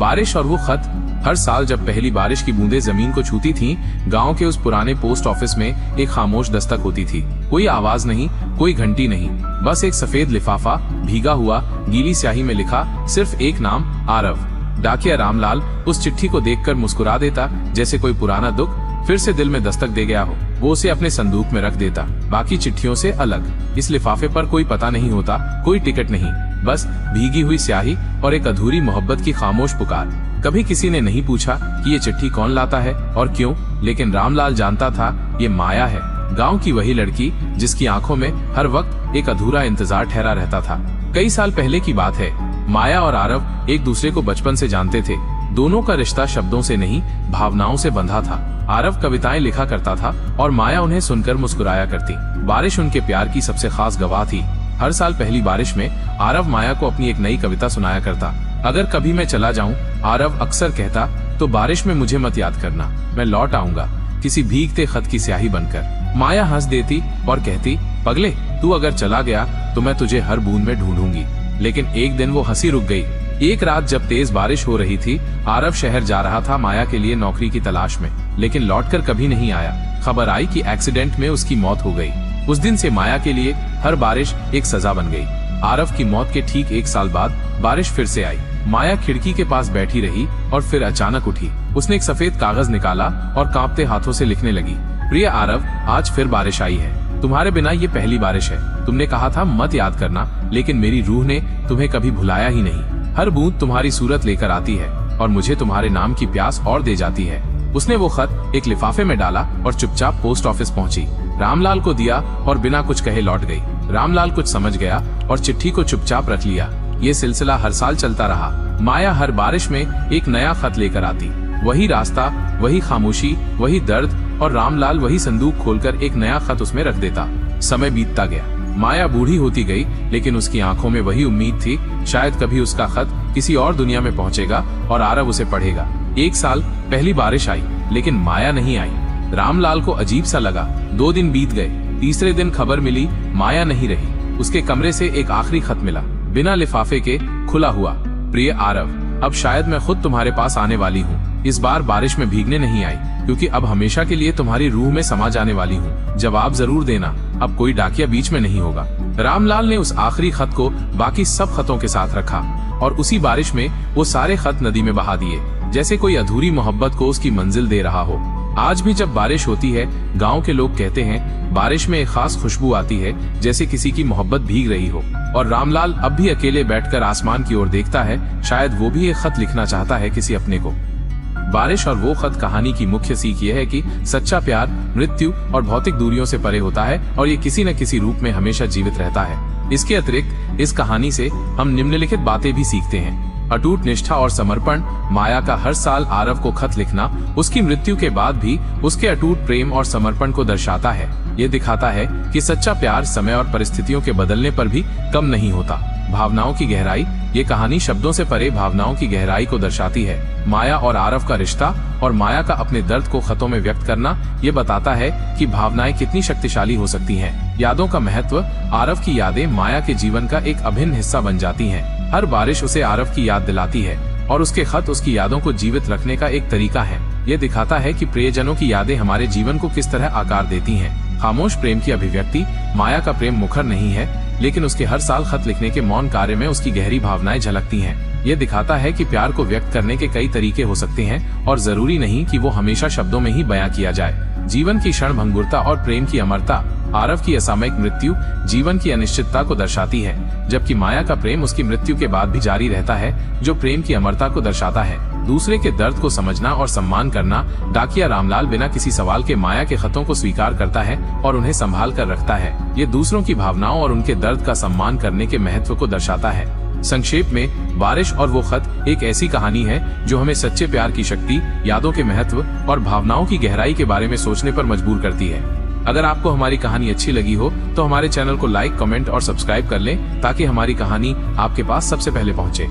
बारिश और वो खत। हर साल जब पहली बारिश की बूंदें जमीन को छूती थीं, गांव के उस पुराने पोस्ट ऑफिस में एक खामोश दस्तक होती थी। कोई आवाज नहीं, कोई घंटी नहीं, बस एक सफेद लिफाफा, भीगा हुआ, गीली स्याही में लिखा सिर्फ एक नाम, आरव। डाकिया रामलाल उस चिट्ठी को देखकर मुस्कुरा देता, जैसे कोई पुराना दुख फिर से दिल में दस्तक दे गया हो। वो उसे अपने संदूक में रख देता, बाकी चिट्ठियों से अलग। इस लिफाफे पर कोई पता नहीं होता, कोई टिकट नहीं, बस भीगी हुई स्याही और एक अधूरी मोहब्बत की खामोश पुकार। कभी किसी ने नहीं पूछा कि ये चिट्ठी कौन लाता है और क्यों, लेकिन रामलाल जानता था ये माया है, गांव की वही लड़की जिसकी आंखों में हर वक्त एक अधूरा इंतजार ठहरा रहता था। कई साल पहले की बात है। माया और आरव एक दूसरे को बचपन से जानते थे। दोनों का रिश्ता शब्दों से नहीं, भावनाओं से बंधा था। आरव कविताएं लिखा करता था और माया उन्हें सुनकर मुस्कुराया करती। बारिश उनके प्यार की सबसे खास गवाह थी। हर साल पहली बारिश में आरव माया को अपनी एक नई कविता सुनाया करता। अगर कभी मैं चला जाऊं, आरव अक्सर कहता, तो बारिश में मुझे मत याद करना, मैं लौट आऊंगा किसी भीगते खत की स्याही बनकर। माया हंस देती और कहती, पगले, तू अगर चला गया तो मैं तुझे हर बूंद में ढूंढूंगी। लेकिन एक दिन वो हंसी रुक गई। एक रात जब तेज बारिश हो रही थी, आरव शहर जा रहा था माया के लिए नौकरी की तलाश में, लेकिन लौटकर कभी नहीं आया। खबर आई कि एक्सीडेंट में उसकी मौत हो गई। उस दिन से माया के लिए हर बारिश एक सजा बन गई। आरव की मौत के ठीक 1 साल बाद बारिश फिर से आई। माया खिड़की के पास बैठी रही और फिर अचानक उठी। उसने एक सफेद कागज निकाला और कांपते हाथों से लिखने लगी, प्रिय आरव, आज फिर बारिश आई है। तुम्हारे बिना ये पहली बारिश है। तुमने कहा था मत याद करना, लेकिन मेरी रूह ने तुम्हें कभी भुलाया ही नहीं। हर बूंद तुम्हारी सूरत लेकर आती है और मुझे तुम्हारे नाम की प्यास और दे जाती है। उसने वो खत एक लिफाफे में डाला और चुपचाप पोस्ट ऑफिस पहुंची। रामलाल को दिया और बिना कुछ कहे लौट गई। रामलाल कुछ समझ गया और चिट्ठी को चुपचाप रख लिया। ये सिलसिला हर साल चलता रहा। माया हर बारिश में एक नया खत लेकर आती। वही रास्ता, वही खामोशी, वही दर्द, और रामलाल वही संदूक खोलकर एक नया खत उसमें रख देता। समय बीतता गया। माया बूढ़ी होती गई, लेकिन उसकी आंखों में वही उम्मीद थी, शायद कभी उसका खत किसी और दुनिया में पहुंचेगा और आरव उसे पढ़ेगा। 1 साल पहली बारिश आई, लेकिन माया नहीं आई। रामलाल को अजीब सा लगा। 2 दिन बीत गए। तीसरे दिन खबर मिली, माया नहीं रही। उसके कमरे से एक आखिरी खत मिला, बिना लिफाफे के, खुला हुआ। प्रिय आरव, अब शायद मैं खुद तुम्हारे पास आने वाली हूँ। इस बार बारिश में भीगने नहीं आई, क्योंकि अब हमेशा के लिए तुम्हारी रूह में समा जाने वाली हूँ। जवाब जरूर देना, अब कोई डाकिया बीच में नहीं होगा। रामलाल ने उस आखिरी खत को बाकी सब खतों के साथ रखा और उसी बारिश में वो सारे खत नदी में बहा दिए, जैसे कोई अधूरी मोहब्बत को उसकी मंजिल दे रहा हो। आज भी जब बारिश होती है, गांव के लोग कहते हैं बारिश में एक खास खुशबू आती है, जैसे किसी की मोहब्बत भीग रही हो। और रामलाल अब भी अकेले बैठकर आसमान की ओर देखता है। शायद वो भी एक खत लिखना चाहता है किसी अपने को। बारिश और वो खत कहानी की मुख्य सीख यह है कि सच्चा प्यार मृत्यु और भौतिक दूरियों से परे होता है और ये किसी न किसी रूप में हमेशा जीवित रहता है। इसके अतिरिक्त इस कहानी से हम निम्नलिखित बातें भी सीखते हैं। अटूट निष्ठा और समर्पण। माया का हर साल आरव को खत लिखना उसकी मृत्यु के बाद भी उसके अटूट प्रेम और समर्पण को दर्शाता है। ये दिखाता है कि सच्चा प्यार समय और परिस्थितियों के बदलने पर भी कम नहीं होता। भावनाओं की गहराई। ये कहानी शब्दों से परे भावनाओं की गहराई को दर्शाती है। माया और आरव का रिश्ता और माया का अपने दर्द को खतों में व्यक्त करना ये बताता है कि भावनाएं कितनी शक्तिशाली हो सकती हैं। यादों का महत्व। आरव की यादें माया के जीवन का एक अभिन्न हिस्सा बन जाती हैं। हर बारिश उसे आरव की याद दिलाती है और उसके खत उसकी यादों को जीवित रखने का एक तरीका है। ये दिखाता है कि प्रियजनों की यादें हमारे जीवन को किस तरह आकार देती हैं। खामोश प्रेम की अभिव्यक्ति। माया का प्रेम मुखर नहीं है, लेकिन उसके हर साल खत लिखने के मौन कार्य में उसकी गहरी भावनाएं झलकती हैं। ये दिखाता है कि प्यार को व्यक्त करने के कई तरीके हो सकते हैं और जरूरी नहीं कि वो हमेशा शब्दों में ही बयां किया जाए। जीवन की क्षणभंगुरता और प्रेम की अमरता। आरव की असामयिक मृत्यु जीवन की अनिश्चितता को दर्शाती है, जबकि माया का प्रेम उसकी मृत्यु के बाद भी जारी रहता है, जो प्रेम की अमरता को दर्शाता है। दूसरे के दर्द को समझना और सम्मान करना। डाकिया रामलाल बिना किसी सवाल के माया के खतों को स्वीकार करता है और उन्हें संभाल कर रखता है। ये दूसरों की भावनाओं और उनके दर्द का सम्मान करने के महत्व को दर्शाता है। संक्षेप में, बारिश और वो खत एक ऐसी कहानी है जो हमें सच्चे प्यार की शक्ति, यादों के महत्व और भावनाओं की गहराई के बारे में सोचने पर मजबूर करती है। अगर आपको हमारी कहानी अच्छी लगी हो तो हमारे चैनल को लाइक, कमेंट और सब्सक्राइब कर लें, ताकि हमारी कहानी आपके पास सबसे पहले पहुंचे।